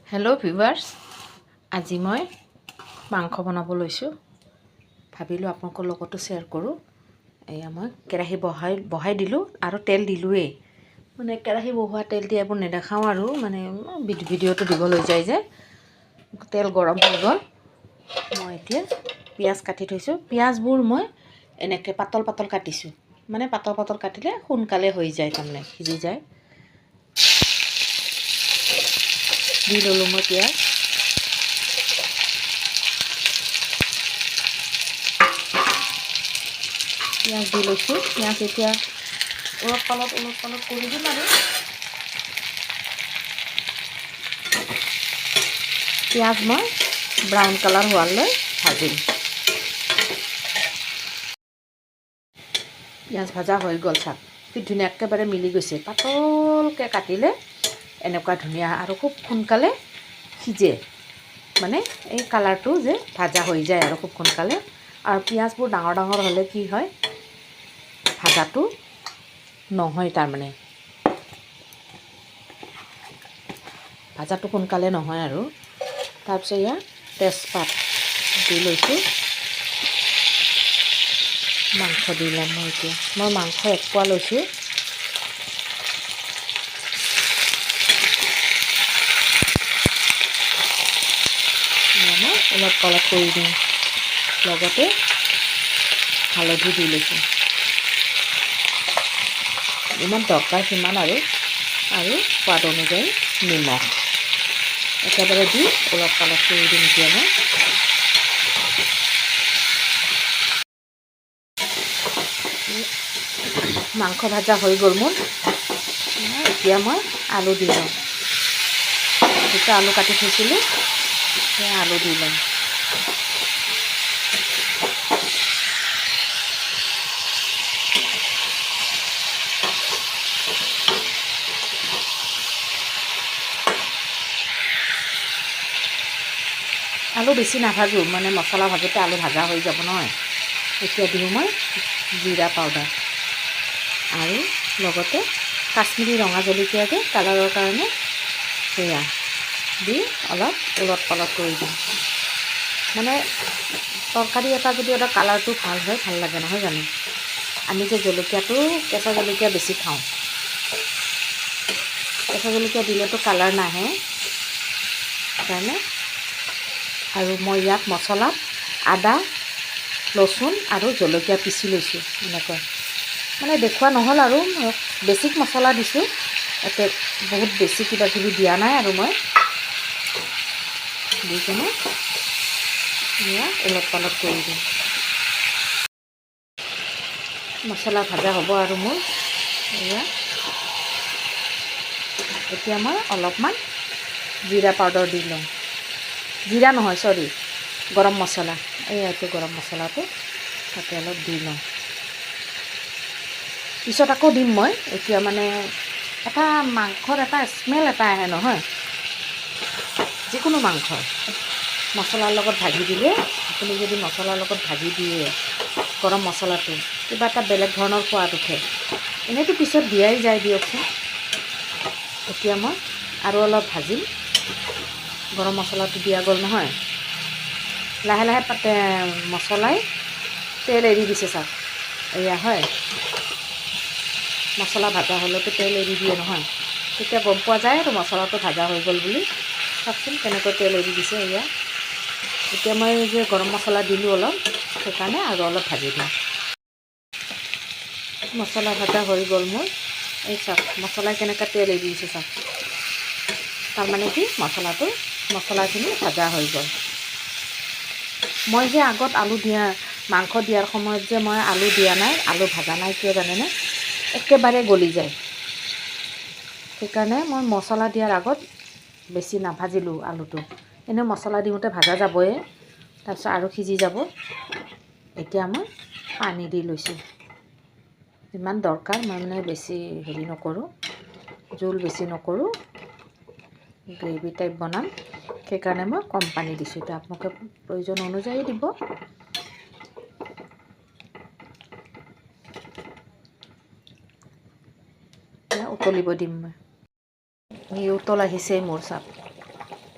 Hello' viewers, আজি মই মাংস বনাব লৈছোঁ। ভাবিলোঁ আপোনালোকৰ লগতো শ্বেয়াৰ কৰোঁ। এয়া মই কেৰাহী বহাই দিলোঁ আৰু তেল দিলোঁৱেই। মানে কেৰাহী বহোৱা তেল দি এইবোৰ নেদেখাওঁ আৰু মানে ভিডিঅ'টো দিবলৈ যায় যে। তেল গৰম হৈ গ'ল। মই এতিয়া পিঁয়াজ কাটি থৈছোঁ। পিঁয়াজবোৰ মই এনেকৈ পাতল পাতল কাটিছোঁ। মানে পাতল পাতল কাটিলে সোনকালে হৈ যায়, তাৰমানে সিজি যায়। দি ল'লোঁ মই পিঁয়াজ। পিঁয়াজ দি লৈছোঁ। পিঁয়াজ এতিয়া অলপ পালত কৰি দিম আৰু পিঁয়াজ মই ব্ৰাউন কালাৰ হোৱালৈ ভাজিম। পিঁয়াজ ভাজা হৈ গ'ল, চাওক কি ধুনীয়া একেবাৰে মিলি গৈছে। পাতলকৈ কাটিলে এনেকুৱা ধুনীয়া আৰু খুব সোনকালে সিজে। মানে এই কালাৰটো যে ভাজা হৈ যায় আৰু খুব সোনকালে। আৰু পিঁয়াজবোৰ ডাঙৰ ডাঙৰ হ'লে কি হয়, ভাজাটো নহয়, তাৰমানে ভাজাটো সোনকালে নহয় আৰু। তাৰপিছত ইয়াত তেজপাত দি লৈছোঁ। মাংস দি ল'ম মই এতিয়া। মই মাংস 1 পোৱা লৈছোঁ। অলপ কৰি দিওঁ, লগতে হালধি দি লৈছোঁ। ইমান দৰকাৰ সিমান আৰু সোৱাদ অনুযায়ী নিমখ একেবাৰে দি অলপ কৰি দিম। এতিয়া মই মাংস ভাজা হৈ গ'ল মোৰ। এতিয়া মই আলু দি লওঁ। দুটা আলু কাটি থৈছিলোঁ, সেই আলু দি লওঁ। আলু বেছি নাভাজোঁ, মানে মছলা ভাজোঁতে আলু ভাজা হৈ যাব নহয়। এতিয়া দিওঁ মই জিৰা পাউডাৰ আৰু লগতে কাশ্মীৰী ৰঙা জলকীয়া যে কালাৰৰ কাৰণে, সেয়া দি অলপ ওলট পালট কৰি দিওঁ। মানে তৰকাৰী এটা যদি অলপ কালাৰটো ভাল হয়, ভাল লাগে নহয় জানো। আমি যে জলকীয়াটো কেঁচা জলকীয়া বেছি খাওঁ। কেঁচা জলকীয়া দিলেতো কালাৰ নাহে, সেইকাৰণে। আৰু মই ইয়াত মছলাত আদা, ৰচুন আৰু জলকীয়া পিচি লৈছোঁ। এনেকৈ মানে দেখুওৱা নহ'ল আৰু বেছিক মছলা দিছোঁ। একে বহুত বেছি কিবা কিবি দিয়া নাই আৰু মই দি কিনে এয়া ওলট পালট কৰি দিম। মছলা ভাজা হ'ব আৰু মোৰ এয়া। এতিয়া মই অলপমান জিৰা পাউডাৰ দি লওঁ। জিৰা নহয়, চৰি, গৰম মছলা। এইটো গৰম মছলাটো তাতে অলপ দি লওঁ। পিছত আকৌ দিম মই। এতিয়া মানে এটা মাংসৰ এটা স্মেল এটা আহে নহয়, যিকোনো মাংস মছলাৰ লগত ভাজি দিলে। আপুনি যদি মছলাৰ লগত ভাজি দিয়ে গৰম মছলাটো, কিবা এটা বেলেগ ধৰণৰ সোৱাদ উঠে। এনেইতো পিছত দিয়াই যায় দিয়কচোন। এতিয়া মই আৰু অলপ ভাজিম। গৰম মছলাটো দিয়া গ'ল নহয়, লাহে লাহে মছলাই তেল এৰি দিছে, চাওক। এয়া হয়, মছলা ভাজা হ'লেতো তেল এৰি দিয়ে নহয়, তেতিয়া গম পোৱা যায় আৰু মছলাটো ভাজা হৈ গ'ল বুলি। চাওকচোন কেনেকৈ তেল এৰি দিছে। এয়া এতিয়া মই যে গৰম মছলা দিলোঁ অলপ, সেইকাৰণে আৰু অলপ ভাজি দিওঁ। মছলা ভাজা হৈ গ'ল মোৰ। এই চাওক মছলাই কেনেকৈ তেল এৰি দিছে, চাওক। তাৰমানে কি মছলাখিনি ভাজা হৈ গ'ল। মই যে আগত মাংস দিয়াৰ সময়ত যে মই আলু দিয়া নাই, আলু ভাজা নাই, কিয় জানেনে? একেবাৰে গলি যায়। সেইকাৰণে মই মছলা দিয়াৰ আগত বেছি নাভাজিলোঁ আলুটো। এনেও মছলা দিওঁতে ভাজা যাবই, তাৰপিছত আৰু সিজি যাব। এতিয়া মই পানী দি লৈছোঁ। যিমান দৰকাৰ, মই মানে বেছি হেৰি নকৰোঁ, জোল বেছি নকৰোঁ, গ্ৰেভি টাইপ বনাম। সেইকাৰণে মই কম পানী দিছোঁ। এতিয়া আপোনালোকে প্ৰয়োজন অনুযায়ী দিব। উতলিব দিম মই। এই উতল আহিছেই মোৰ, চাওক।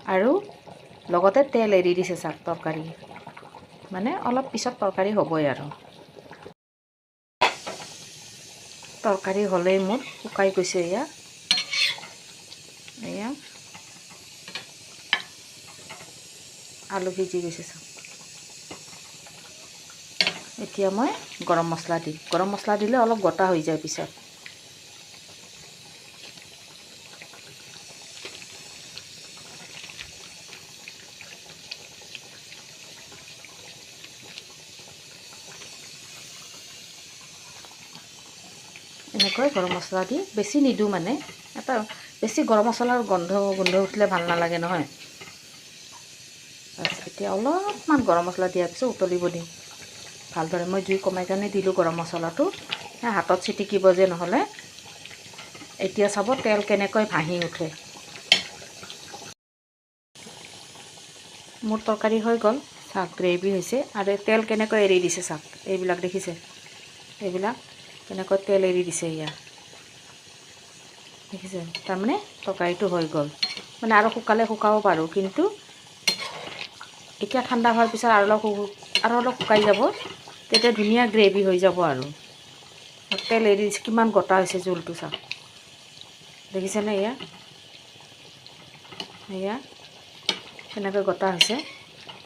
আৰু লগতে তেল এৰি দিছে চাওক তৰকাৰী মানে অলপ পিছত তৰকাৰী হ'বই আৰু তৰকাৰী হ'লেই মোৰ শুকাই গৈছে এয়া আলু সিজি গৈছে চাওক এতিয়া মই গৰম মছলা দিম গৰম মছলা দিলে অলপ গোটা হৈ যায় পিছত এনেকৈ গৰম মছলা দি বেছি নিদিওঁ মানে এটা বেছি গৰম মছলাৰ গোন্ধ উঠিলে ভাল নালাগে নহয় এতিয়া অলপমান গৰম মছলা দিয়াৰ পিছত উতলিব দিম ভালদৰে মই জুই কমাই কাৰণে দিলোঁ গৰম মছলাটো হাতত ছিটিকিব যে নহ'লে এতিয়া চাব তেল কেনেকৈ ভাহি উঠে মোৰ তৰকাৰী হৈ গ'ল চাওক গ্ৰেভি হৈছে আৰু তেল কেনেকৈ এৰি দিছে চাওক এইবিলাক দেখিছে এইবিলাক কেনেকৈ তেল এৰি দিছে ইয়াত দেখিছে তাৰমানে তৰকাৰীটো হৈ গ'ল মানে আৰু শুকালে শুকাব পাৰোঁ কিন্তু এতিয়া ঠাণ্ডা হোৱাৰ পিছত আৰু অলপ শুকাই যাব তেতিয়া ধুনীয়া গ্ৰেভি হৈ যাব আৰু তেল এৰি দিছে কিমান গোটা হৈছে জোলটো চাওক দেখিছেনে এয়া কেনেকৈ গোটা হৈছে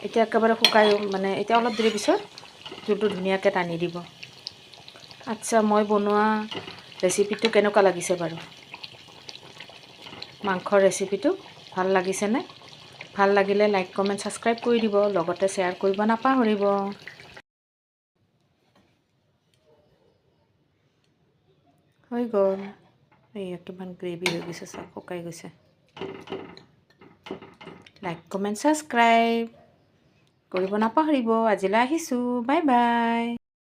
এতিয়া একেবাৰে শুকাই মানে এতিয়া অলপ দেৰি পিছত জোলটো ধুনীয়াকৈ টানি দিব আচ্ছা মই বনোৱা ৰেচিপিটো কেনেকুৱা লাগিছে বাৰু মাংসৰ ৰেচিপিটো ভাল লাগিছেনে ভাল লাগিলে লাইক কমেণ্ট ছাবস্ক্ৰাইব কৰি দিব লগতে শ্বেয়াৰ কৰিব নাপাহৰিব হৈ গ'ল এয়া কিমান গ্ৰেভি হৈ গৈছে চাওক শুকাই গৈছে লাইক কমেণ্ট ছাবস্ক্ৰাইব কৰিব নাপাহৰিব আজিলৈ আহিছোঁ বাই বাই